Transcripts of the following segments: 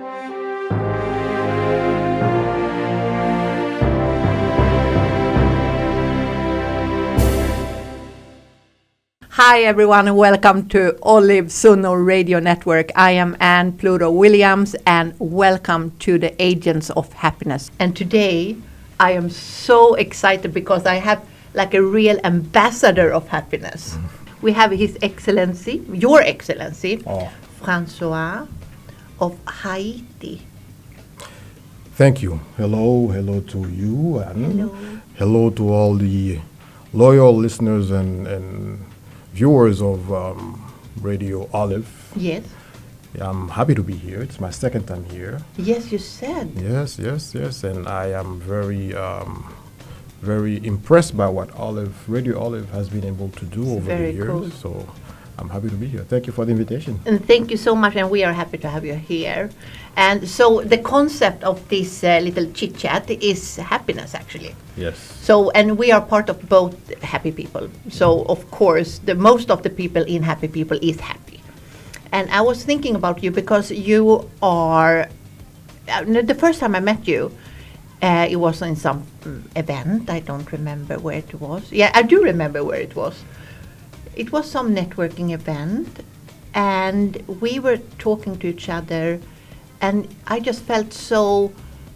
Hi everyone and welcome to Olive Suno Radio Network. I am Ann Williams and welcome to the Agents of Happiness. And today I am so excited because I have like a real ambassador of happiness. We have His Excellency, Your Excellency, Francois of Haiti. Thank you. Hello to you and hello to all the loyal listeners and viewers of Radio Olive. Yes. I'm happy to be here. It's my second time here. Yes, you said. Yes. And I am very impressed by what Radio Olive has been able to do over the years. Cool. So I'm happy to be here. Thank you for the invitation. And thank you so much, and we are happy to have you here. And so the concept of this little chit-chat is happiness, actually. Yes. So, and we are part of both happy people. So, of course, the most of the people in happy people is happy. And I was thinking about you because you are, the first time I met you, it was in some event. I don't remember where it was. Yeah, I do remember where it was. It was some networking event, and we were talking to each other, and I just felt so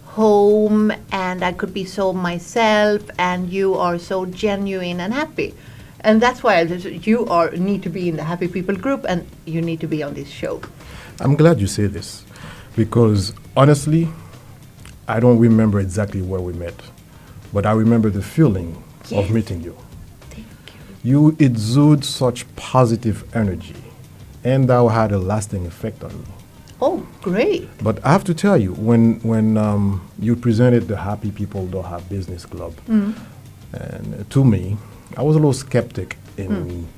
home, and I could be so myself, and you are so genuine and happy. And that's why you need to be in the Happy People group, and you need to be on this show. I'm glad you say this, because honestly, I don't remember exactly where we met, but I remember the feeling of meeting you. You exude such positive energy, and that had a lasting effect on me. Oh, great. But I have to tell you, when you presented the Happy People Don't Have Business Club, and to me, I was a little skeptic in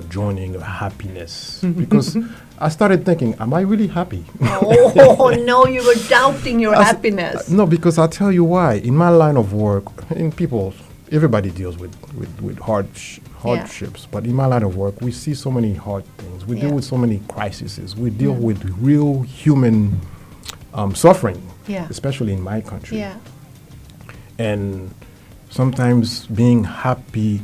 joining a happiness, because I started thinking, am I really happy? Oh, no, you were doubting your happiness. No, because I'll tell you why. In my line of work, everybody deals with hardships, but in my line of work, we see so many hard things. We deal with so many crises. We deal with real human suffering, especially in my country. Yeah. And sometimes being happy,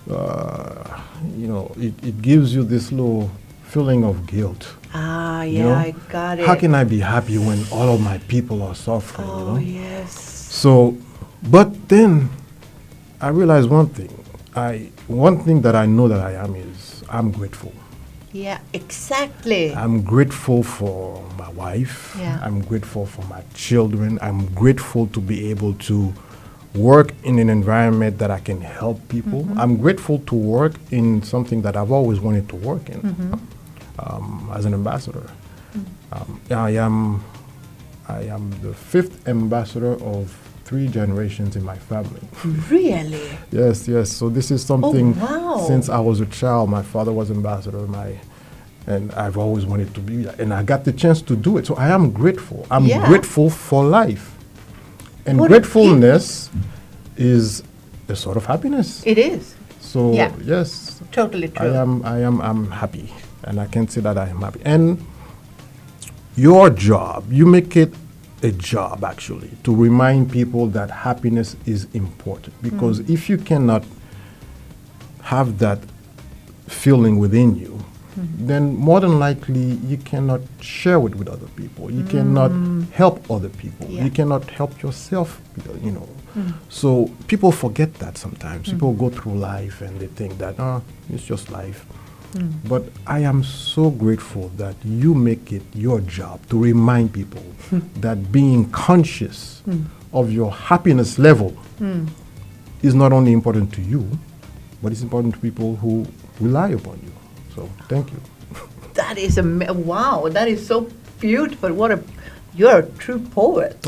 it gives you this little feeling of guilt. I got it. How can I be happy when all of my people are suffering? Oh, yes. So, but then I realized one thing. One thing that I know that I am is I'm grateful. Yeah, exactly. I'm grateful for my wife. Yeah. I'm grateful for my children. I'm grateful to be able to work in an environment that I can help people. I'm grateful to work in something that I've always wanted to work in, as an ambassador. I am the 5th ambassador of 3 generations in my family. Really? Yes. So this is something. Oh, wow. Since I was a child, my father was ambassador. And I've always wanted to be that, and I got the chance to do it. So I am grateful. I'm grateful for life. And gratefulness is a sort of happiness. It is. So yes, totally true. I'm happy, and I can say that I am happy. And your job, you make it a job actually to remind people that happiness is important, because if you cannot have that feeling within you, then more than likely you cannot share it with other people. You cannot help other people. You cannot help yourself, So people forget that sometimes. People go through life and they think that, it's just life. But I am so grateful that you make it your job to remind people that being conscious of your happiness level is not only important to you, but it's important to people who rely upon you. So thank you. That is wow! That is so beautiful. You're a true poet.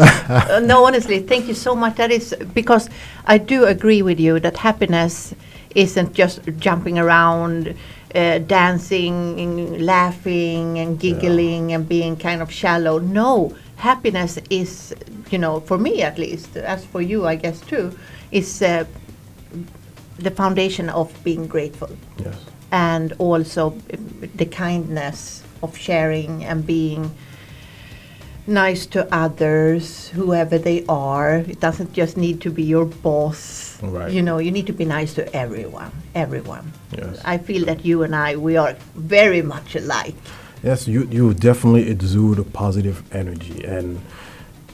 No, honestly, thank you so much. That is because I do agree with you that happiness isn't just jumping around, dancing, laughing, and giggling, and being kind of shallow. No, happiness is, for me at least, as for you, I guess too, is the foundation of being grateful. Yes. And also the kindness of sharing and being nice to others, whoever they are. It doesn't just need to be your boss. Right. You know, you need to be nice to everyone. Everyone. Yes. I feel that you and I, we are very much alike. Yes, you definitely exude a positive energy, and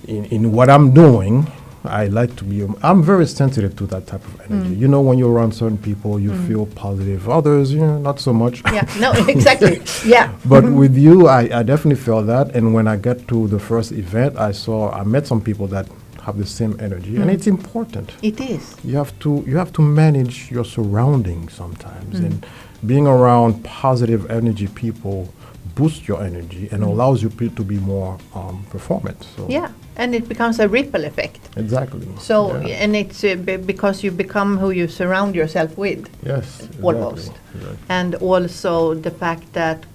in what I'm doing, I like to be. I'm very sensitive to that type of energy. You know, when you're around certain people, you feel positive. Others, not so much. Yeah. No, exactly. Yeah. But with you, I definitely felt that. And when I got to the first event, I met some people that have the same energy, and it's important. It is. You have to manage your surroundings sometimes, and being around positive energy people boosts your energy and allows you to be more performant. So Yeah, and it becomes a ripple effect. exactly. So, Yeah. and it's because you become who you surround yourself with, Yes, almost. exactly. And also the fact that,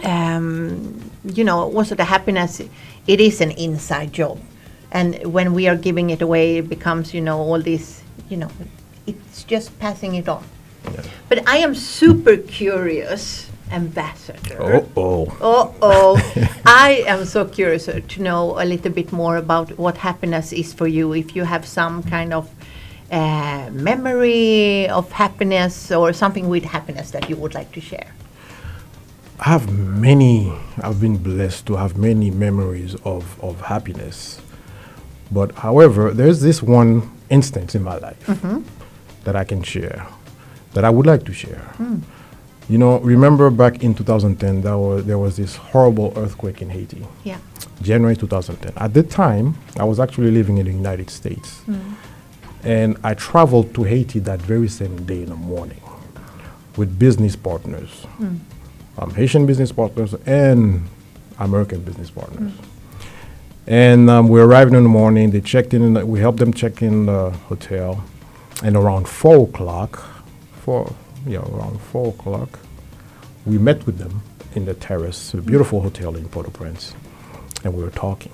also the happiness, it is an inside job. And when we are giving it away, it becomes, all this, it's just passing it on. Yeah. But I am super curious, Ambassador. Oh. I am so curious to know a little bit more about what happiness is for you. If you have some kind of memory of happiness or something with happiness that you would like to share. I've been blessed to have many memories of happiness. But however, there's this one instance in my life that I can share, that I would like to share. Remember back in 2010, there was this horrible earthquake in Haiti. Yeah. January 2010. At the time, I was actually living in the United States. And I traveled to Haiti that very same day in the morning with business partners, Haitian business partners and American business partners. And we arrived in the morning. They checked in. We helped them check in the hotel. And around 4 o'clock, we met with them in the terrace, a beautiful hotel in Port-au-Prince, and we were talking.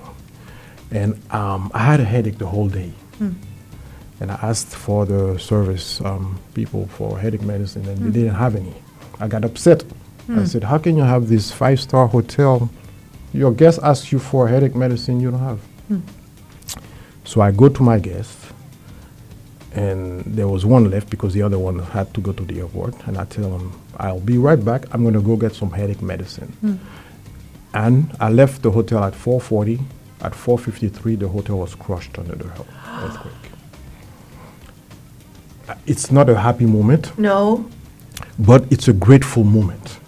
And I had a headache the whole day. And I asked for the service people for headache medicine, and they didn't have any. I got upset. I said, how can you have this 5-star hotel? Your guest asks you for headache medicine you don't have. So I go to my guest, and there was one left because the other one had to go to the airport. And I tell him, I'll be right back. I'm going to go get some headache medicine. And I left the hotel at 4:40. At 4:53, the hotel was crushed under the earthquake. It's not a happy moment. No. But it's a grateful moment.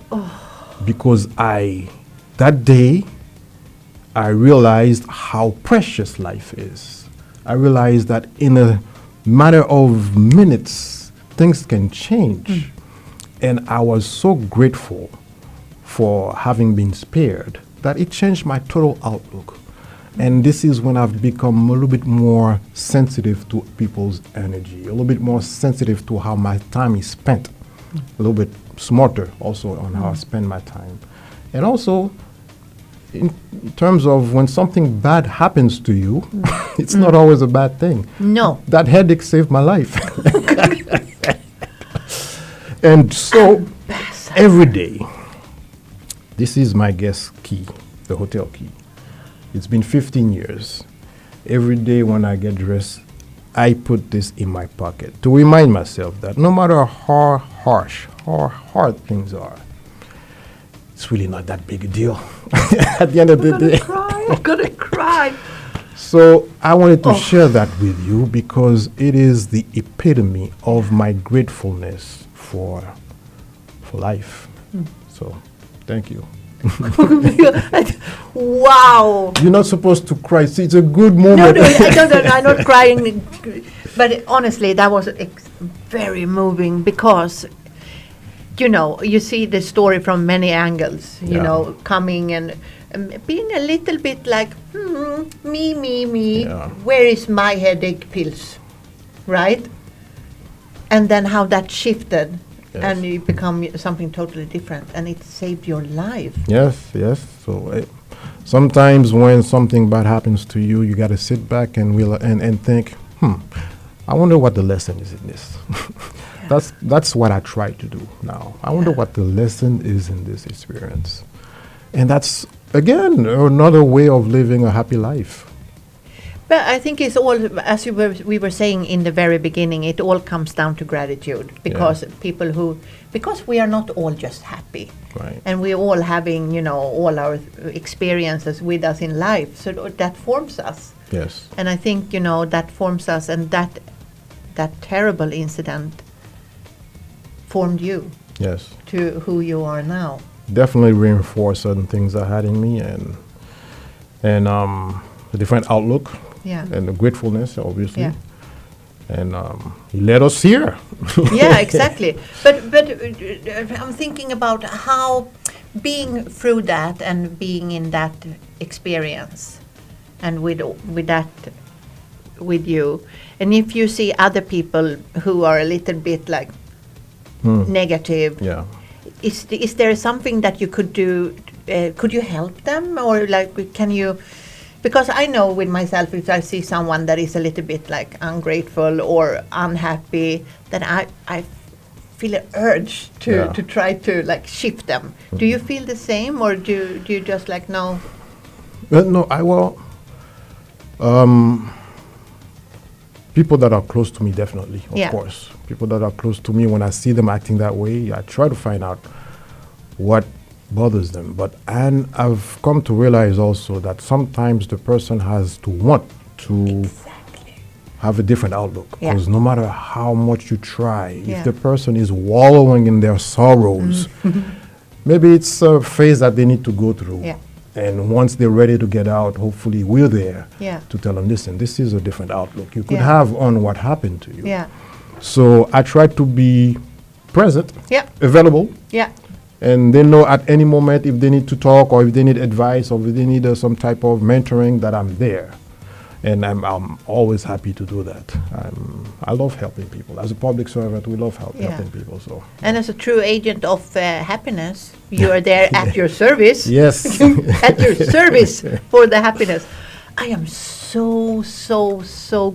Because that day, I realized how precious life is. I realized that in a matter of minutes, things can change. And I was so grateful for having been spared that it changed my total outlook. And this is when I've become a little bit more sensitive to people's energy, a little bit more sensitive to how my time is spent, a little bit smarter also on how I spend my time. And also, in terms of when something bad happens to you, it's not always a bad thing. No. That headache saved my life. And so, every day, this is my guest key, the hotel key. It's been 15 years. Every day when I get dressed, I put this in my pocket to remind myself that no matter how harsh or hard things are, it's really not that big a deal at the end of the day. I'm gonna cry. So I wanted to share that with you because it is the epitome of my gratefulness for life. So thank you. Wow. You're not supposed to cry. See, it's a good moment. No, I'm not crying. But honestly, that was very moving because, you see the story from many angles, coming and being a little bit like, me. Yeah. Where is my headache pills? Right? And then how that shifted. Yes. And you become something totally different, and it saved your life. Yes. So sometimes when something bad happens to you, you got to sit back and think, I wonder what the lesson is in this. That's what I try to do now. I wonder what the lesson is in this experience. And that's again, another way of living a happy life. But I think it's all, as we were saying in the very beginning, it all comes down to gratitude, because because we are not all just happy, Right. and we're all having, all our experiences with us in life, so that forms us. Yes. And I think, that forms us, and that terrible incident formed you Yes. to who you are now. Definitely reinforced certain things I had in me, and a different outlook. Yeah. And the gratefulness, obviously. Yeah. And he led us here. Yeah, exactly. But I'm thinking about how being through that and being in that experience, and with you, and if you see other people who are a little bit like negative, Yeah. is there something that you could do? Could you help them, or like can you? Because I know with myself, if I see someone that is a little bit like ungrateful or unhappy, then I feel an urge to try to like shift them. Do you feel the same, or do you just like no? No, people that are close to me, definitely, of course. People that are close to me, when I see them acting that way, I try to find out what bothers them. And I've come to realize also that sometimes the person has to want to have a different outlook. Because no matter how much you try, if the person is wallowing in their sorrows, maybe it's a phase that they need to go through. Yeah. And once they're ready to get out, hopefully we're there Yeah. to tell them, listen, this is a different outlook you could have on what happened to you. Yeah. So I try to be present, Yeah. available, Yeah. and they know at any moment if they need to talk, or if they need advice, or if they need some type of mentoring, that I'm there. And I'm always happy to do that. I love helping people. As a public servant, we love helping people. So. And as a true agent of happiness, you are there at your service. Yes. At your service for the happiness. I am so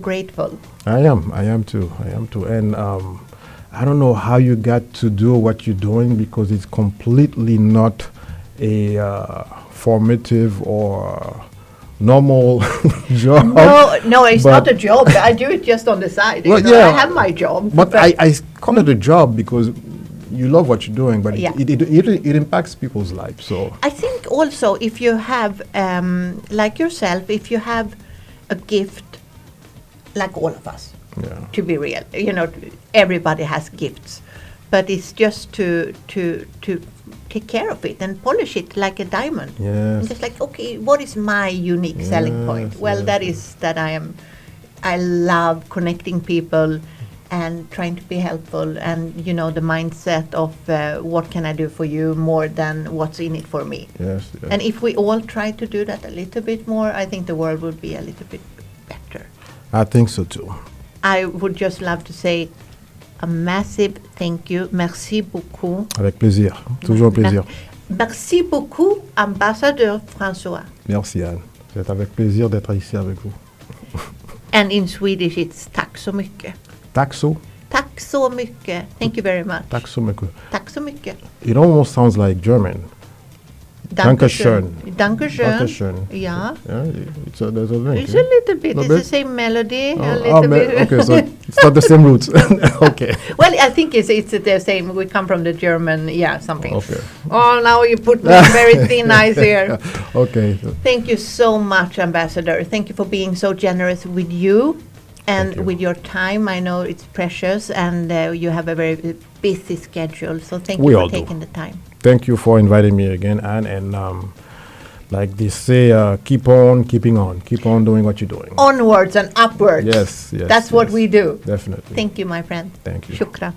grateful. I am too. And I don't know how you got to do what you're doing, because it's completely not a formative or normal job. No, it's not a job. I do it just on the side. Well, I have my job. But I call it a job because you love what you're doing, but it impacts people's lives. So I think also if you have, like yourself, if you have a gift, like all of us, to be real, everybody has gifts, but it's just to take care of it and polish it like a diamond. Yes. And just like, okay, what is my unique selling point? Well, that is that I love connecting people and trying to be helpful, and the mindset of what can I do for you more than what's in it for me. Yes. And if we all try to do that a little bit more, I think the world would be a little bit better. I think so too. I would just love to say a massive thank you. Merci beaucoup. Avec plaisir. Toujours un plaisir. Merci beaucoup, Ambassadeur Francois. Merci, Anne. C'est avec plaisir d'être ici avec vous. And in Swedish it's tack så mycket. Tack så. Tack så mycket. Thank you very much. Tack så mycket. Tack så mycket. It almost sounds like German. Dankeschön. Dankeschön. Dankeschön. Yeah. There's a link. It's a little bit. It's the same melody. A little bit. Okay, so it's not the same roots. Okay. Well, I think it's the same. We come from the German, something. Okay. Oh, now you put me very thin eyes here. Okay. Thank you so much, Ambassador. Thank you for being so generous with you and with your time. I know it's precious, and you have a very busy schedule. So thank you for taking the time. Thank you for inviting me again, Anne. And like they say, keep on keeping on. Keep on doing what you're doing. Onwards and upwards. Yes. That's what we do. Definitely. Thank you, my friend. Thank you. Shukran.